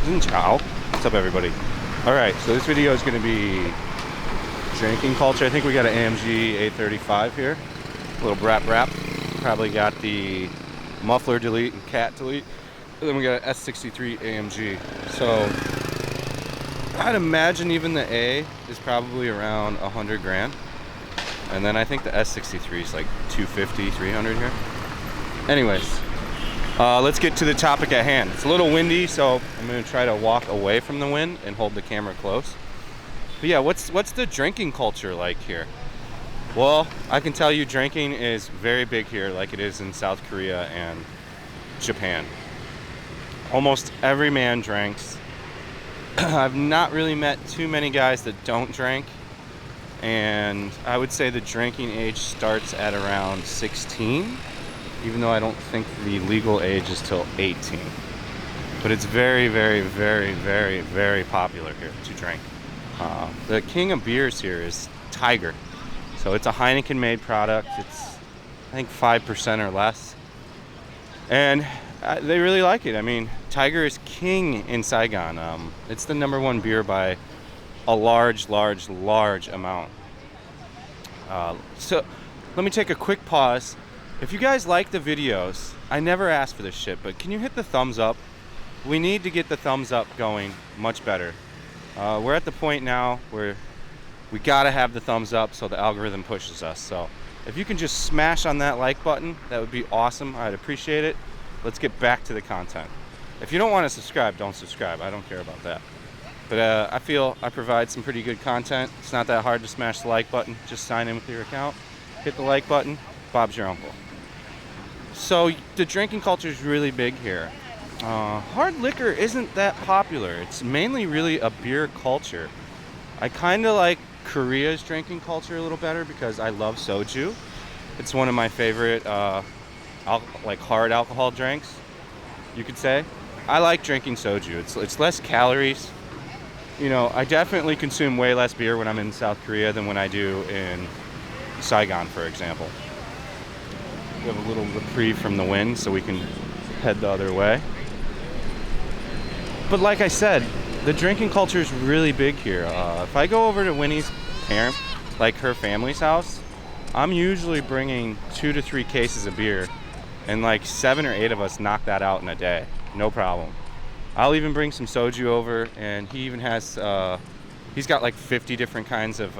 Ciao. What's up, everybody? Alright, so this video is going to be drinking culture. I think we got an AMG 835 here. A little brap. Probably got the muffler delete and cat delete. And then we got an S63 AMG. So I'd imagine even the A is probably around 100 grand. And then I think the S63 is like 250, 300 here. Anyways, let's get to the topic at hand. It's a little windy, so I'm going to try to walk away from the wind and hold the camera close. But yeah, what's the drinking culture like here? Well, I can tell you drinking is very big here, like it is in South Korea and Japan. Almost every man drinks. I've not really met too many guys that don't drink. And I would say the drinking age starts at around 16, even though I don't think the legal age is till 18. But it's very, very, very, very, very popular here to drink. The king of beers here is Tiger. So it's a Heineken-made product. It's, I think, 5% or less. And they really like it. I mean, Tiger is king in Saigon. It's the #1 beer by a large amount. So let me take a quick pause. If you guys like the videos, I never ask for this shit, but can you hit the thumbs up? We need to get the thumbs up going much better. We're at the point now where we gotta have the thumbs up so the algorithm pushes us. So if you can just smash on that like button, that would be awesome. I'd appreciate it. Let's get back to the content. If you don't want to subscribe, don't subscribe. I don't care about that. But I feel I provide some pretty good content. It's not that hard to smash the like button. Just sign in with your account, hit the like button. Bob's your uncle. So the drinking culture is really big here. Hard liquor isn't that popular. It's mainly really a beer culture. I kind of like Korea's drinking culture a little better because I love soju. It's one of my favorite like hard alcohol drinks, you could say. I like drinking soju. It's less calories. You know, I definitely consume way less beer when I'm in South Korea than when I do in Saigon, for example. We have a little reprieve from the wind so we can head the other way. But like I said, the drinking culture is really big here. If I go over to Winnie's parent, like her family's house, I'm usually bringing 2 to 3 cases of beer, and like 7 or 8 of us knock that out in a day, no problem. I'll even bring some soju over, and he even has, he's got like 50 different kinds of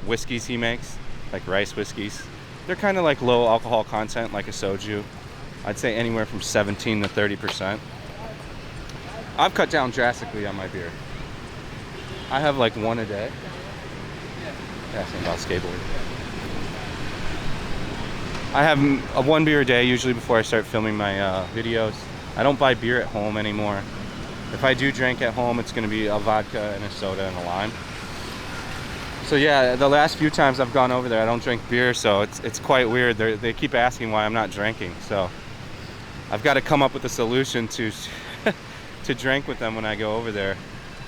whiskeys he makes, like rice whiskeys. They're kind of like low alcohol content, like a soju. I'd say anywhere from 17 to 30%. I've cut down drastically on my beer. I have like 1 a day. Asking about skateboarding. I have a 1 beer a day usually before I start filming my videos. I don't buy beer at home anymore. If I do drink at home, it's going to be a vodka and a soda and a lime. So yeah, the last few times I've gone over there, I don't drink beer, so it's quite weird. They keep asking why I'm not drinking. So I've got to come up with a solution to to drink with them when I go over there,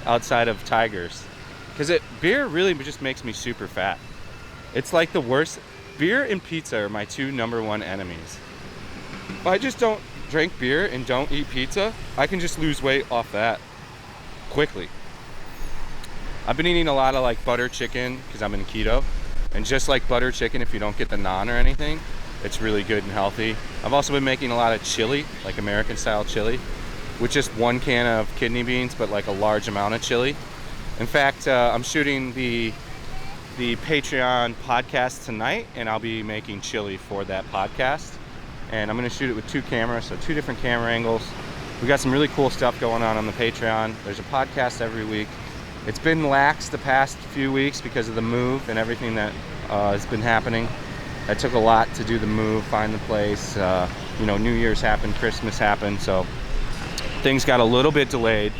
outside of Tigers, because beer really just makes me super fat. It's like the worst. Beer and pizza are my 2 #1 enemies. If I just don't drink beer and don't eat pizza, I can just lose weight off that quickly. I've been eating a lot of like butter chicken because I'm in keto, and just like butter chicken, if you don't get the naan or anything, it's really good and healthy. I've also been making a lot of chili, like American style chili, with just 1 can of kidney beans, but like a large amount of chili. In fact, I'm shooting the Patreon podcast tonight, and I'll be making chili for that podcast. And I'm going to shoot it with 2 cameras, so 2 different camera angles. We got some really cool stuff going on the Patreon. There's a podcast every week. It's been lax the past few weeks because of the move and everything that has been happening. It took a lot to do the move, find the place. You know, New Year's happened, Christmas happened, so things got a little bit delayed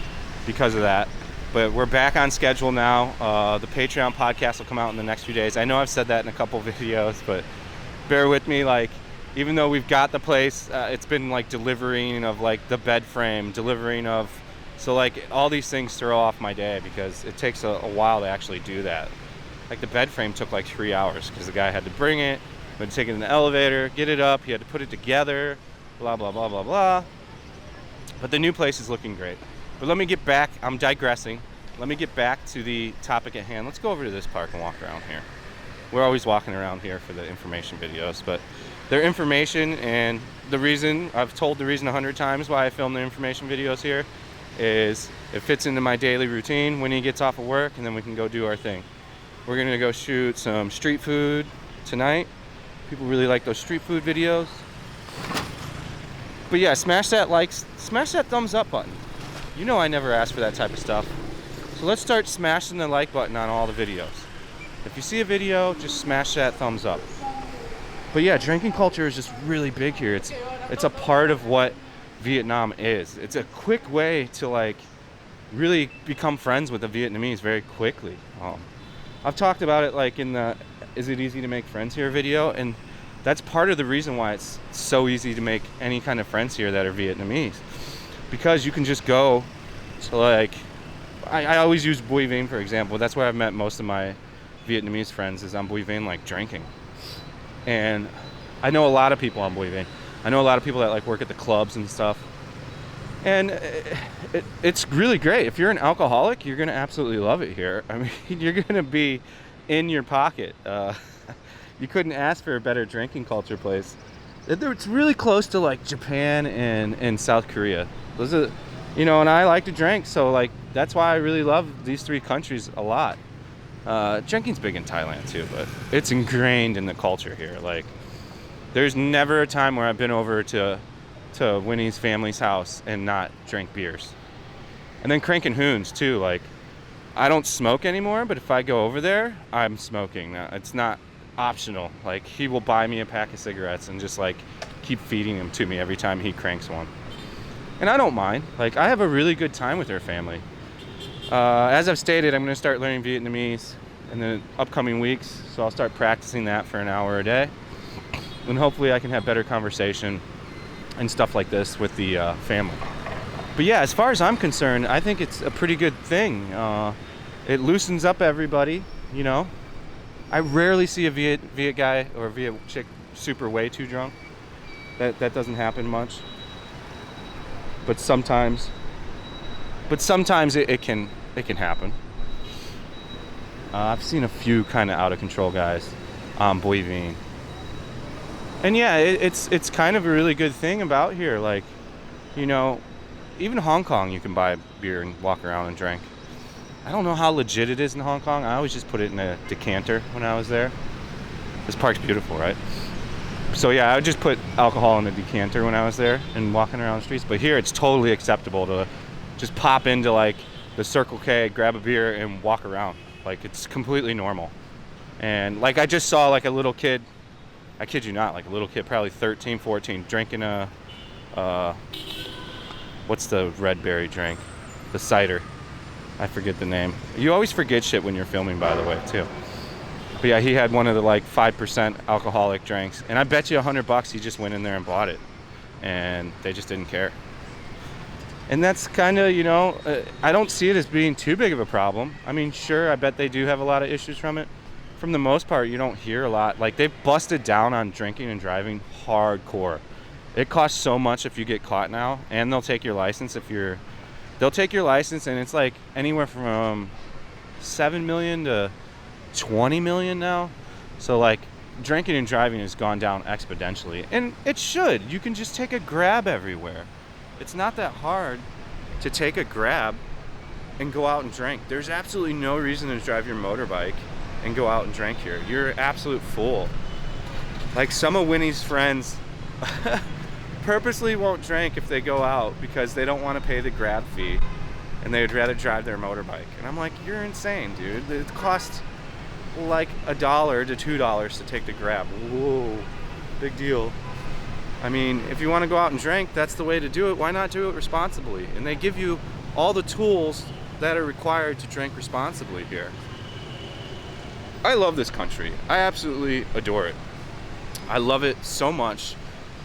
because of that. But we're back on schedule now. The Patreon podcast will come out in the next few days. I know I've said that in a couple videos, but bear with me. Like, even though we've got the place, it's been like delivering of like the bed frame, delivering of, so like all these things throw off my day because it takes a while to actually do that. Like the bed frame took like 3 hours because the guy had to bring it, had to take it in the elevator, get it up, he had to put it together, blah, blah, blah, blah, blah. But the new place is looking great. But let me get back, I'm digressing. Let me get back to the topic at hand. Let's go over to this park and walk around here. We're always walking around here for the information videos, but they're information, and the reason, I've told the reason 100 times why I film the information videos here is it fits into my daily routine when he gets off of work, and then we can go do our thing. We're gonna go shoot some street food tonight. People really like those street food videos. But yeah, smash that thumbs up button. You know I never ask for that type of stuff. So let's start smashing the like button on all the videos. If you see a video, just smash that thumbs up. But yeah, drinking culture is just really big here. It's a part of what Vietnam is. It's a quick way to like really become friends with the Vietnamese very quickly. I've talked about it like in the "Is it easy to make friends here" video, and that's part of the reason why it's so easy to make any kind of friends here that are Vietnamese. Because you can just go to like, I always use Bui Vinh for example. That's where I've met most of my Vietnamese friends, is on Bui Vinh, like drinking. And I know a lot of people on Bui Vinh. I know a lot of people that like work at the clubs and stuff. And it's really great. If you're an alcoholic, you're gonna absolutely love it here. I mean, you're gonna be in your pocket. You couldn't ask for a better drinking culture place. It's really close to like Japan and South Korea. Those are, you know, and I like to drink, so like that's why I really love these three countries a lot. Drinking's big in Thailand too, but it's ingrained in the culture here. Like, there's never a time where I've been over to Winnie's family's house and not drink beers. And then cranking hoons too. Like, I don't smoke anymore, but if I go over there, I'm smoking. Now, it's not optional. Like, he will buy me a pack of cigarettes and just like keep feeding them to me every time he cranks one. And I don't mind. Like, I have a really good time with their family. As I've stated, I'm going to start learning Vietnamese in the upcoming weeks, so I'll start practicing that for an hour a day, and hopefully I can have better conversation and stuff like this with the family. But yeah, as far as I'm concerned, I think it's a pretty good thing. It loosens up everybody, you know. I rarely see a Viet guy or a Viet chick super way too drunk. That doesn't happen much. But sometimes it can happen. I've seen a few kind of out of control guys on Bui Vinh. And yeah, it's kind of a really good thing about here. Like, you know, even Hong Kong, you can buy beer and walk around and drink. I don't know how legit it is in Hong Kong. I always just put it in a decanter when I was there. This park's beautiful, right? So yeah, I would just put alcohol in a decanter when I was there and walking around the streets. But here, it's totally acceptable to just pop into like the Circle K, grab a beer, and walk around. Like, it's completely normal. And like, I just saw like a little kid, I kid you not, like a little kid, probably 13, 14, drinking a, what's the red berry drink? The cider. I forget the name. You always forget shit when you're filming, by the way, too. But yeah, he had one of the like 5% alcoholic drinks. And I bet you $100 he just went in there and bought it. And they just didn't care. And that's kind of, you know, I don't see it as being too big of a problem. I mean, sure, I bet they do have a lot of issues from it. For the most part, you don't hear a lot. Like, they've busted down on drinking and driving hardcore. It costs so much if you get caught now, and they'll take your license if you're... They'll take your license, and it's like anywhere from 7 million to 20 million now. So, like, drinking and driving has gone down exponentially. And it should. You can just take a Grab everywhere. It's not that hard to take a Grab and go out and drink. There's absolutely no reason to drive your motorbike and go out and drink here. You're an absolute fool. Like, some of Winnie's friends purposely won't drink if they go out because they don't want to pay the Grab fee and they would rather drive their motorbike. And I'm like, you're insane, dude. It costs like $1 to $2 to take the Grab. Whoa, big deal. I mean, if you want to go out and drink, that's the way to do it. Why not do it responsibly? And they give you all the tools that are required to drink responsibly here. I love this country. I absolutely adore it. I love it so much.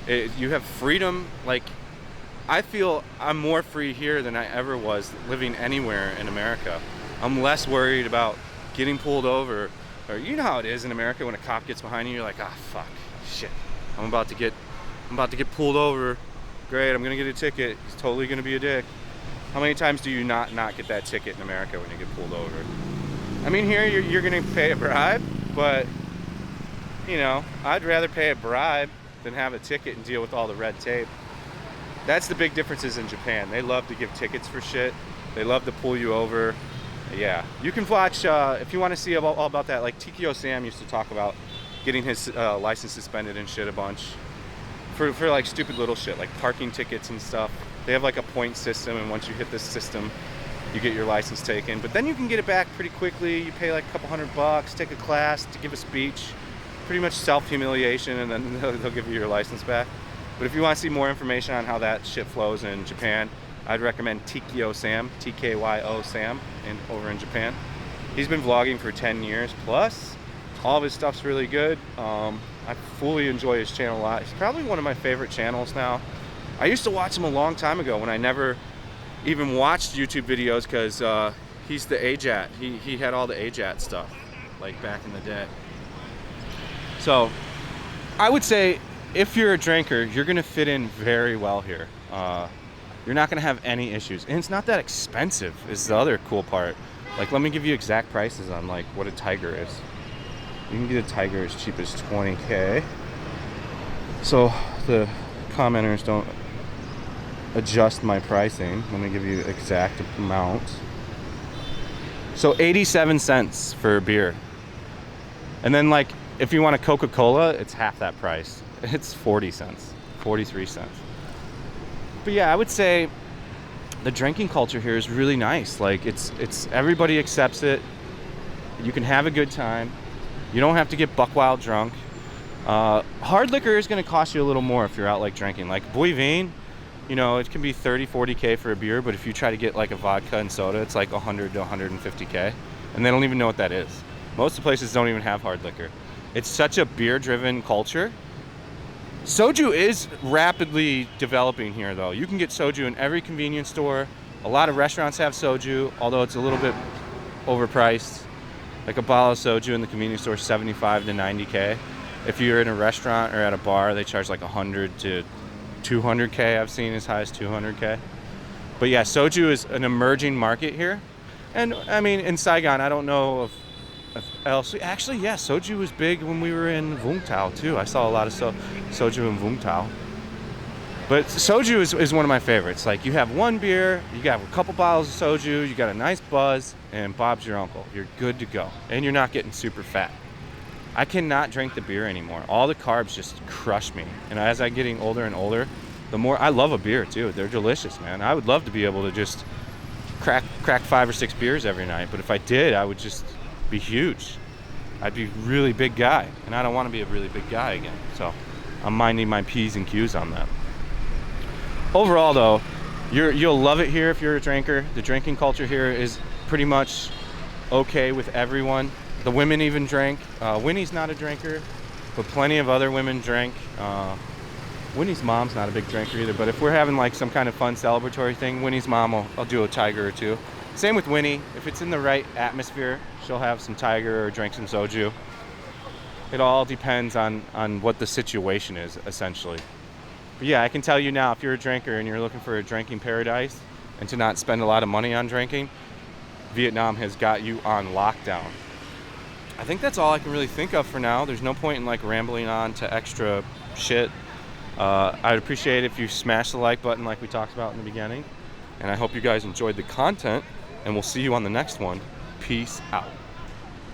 You have freedom. Like, I feel I'm more free here than I ever was living anywhere in America. I'm less worried about getting pulled over. Or, you know how it is in America when a cop gets behind you, you're like, ah, fuck, shit. I'm about to get pulled over. Great, I'm gonna get a ticket. He's totally gonna be a dick. How many times do you not get that ticket in America when you get pulled over? I mean, here you're gonna pay a bribe, but you know, I'd rather pay a bribe than have a ticket and deal with all the red tape. That's the big differences in Japan. They love to give tickets for shit. They love to pull you over. Yeah, you can watch, if you want to see all about that, like TkyoSam used to talk about getting his license suspended and shit a bunch for like stupid little shit, like parking tickets and stuff. They have like a point system, and once you hit this system, you get your license taken. But then you can get it back pretty quickly. You pay like a couple $100, take a class to give a speech, pretty much self-humiliation, and then they'll give you your license back. But if you want to see more information on how that shit flows in Japan, I'd recommend TkyoSam, TkyoSam, over in Japan. He's been vlogging for 10 years plus. All of his stuff's really good. I fully enjoy his channel a lot. He's probably one of my favorite channels now. I used to watch him a long time ago when I never even watched YouTube videos, because he's the AJAT. He had all the AJAT stuff, like back in the day. So I would say if you're a drinker, you're gonna fit in very well here. You're not gonna have any issues, and it's not that expensive is the other cool part. Like, let me give you exact prices on like what a Tiger is. You can get a Tiger as cheap as 20K. So the commenters don't adjust my pricing. Let me give you exact amount. So 87 cents for a beer. And then like if you want a Coca-Cola, it's half that price. It's 40 cents, 43 cents. But yeah, I would say the drinking culture here is really nice. Like it's everybody accepts it. You can have a good time. You don't have to get buck wild drunk. Hard liquor is going to cost you a little more if you're out like drinking. Like Boy Veen, you know, it can be 30, 40K for a beer, but if you try to get like a vodka and soda, it's like 100 to 150K, and they don't even know what that is. Most of the places don't even have hard liquor. It's such a beer-driven culture. Soju is rapidly developing here, though. You can get soju in every convenience store. A lot of restaurants have soju, although it's a little bit overpriced. Like a bottle of soju in the convenience store, 75 to 90K. If you're in a restaurant or at a bar, they charge like 100 to 200K. I've seen as high as 200K. But yeah, soju is an emerging market here. And I mean, in Saigon, I don't know if else. Actually, yeah, soju was big when we were in Vung Tau too. I saw a lot of soju in Vung Tau. But soju is one of my favorites. Like, you have one beer, you got a couple bottles of soju, you got a nice buzz, and Bob's your uncle. You're good to go. And you're not getting super fat. I cannot drink the beer anymore. All the carbs just crush me. And as I'm getting older and older, the more I love a beer too. They're delicious, man. I would love to be able to just crack 5 or 6 beers every night. But if I did, I would just be huge. I'd be a really big guy, and I don't want to be a really big guy again. So I'm minding my P's and Q's on that. Overall though, you'll love it here if you're a drinker. The drinking culture here is pretty much okay with everyone. The women even drink. Winnie's not a drinker, but plenty of other women drink. Winnie's mom's not a big drinker either, but if we're having like some kind of fun celebratory thing, Winnie's mom I'll do a Tiger or two. Same with Winnie. If it's in the right atmosphere, she'll have some Tiger or drink some soju. It all depends on what the situation is, essentially. But yeah, I can tell you now, if you're a drinker and you're looking for a drinking paradise and to not spend a lot of money on drinking, Vietnam has got you on lockdown. I think that's all I can really think of for now. There's no point in like rambling on to extra shit. I'd appreciate it if you smash the like button like we talked about in the beginning. And I hope you guys enjoyed the content, and we'll see you on the next one. Peace out.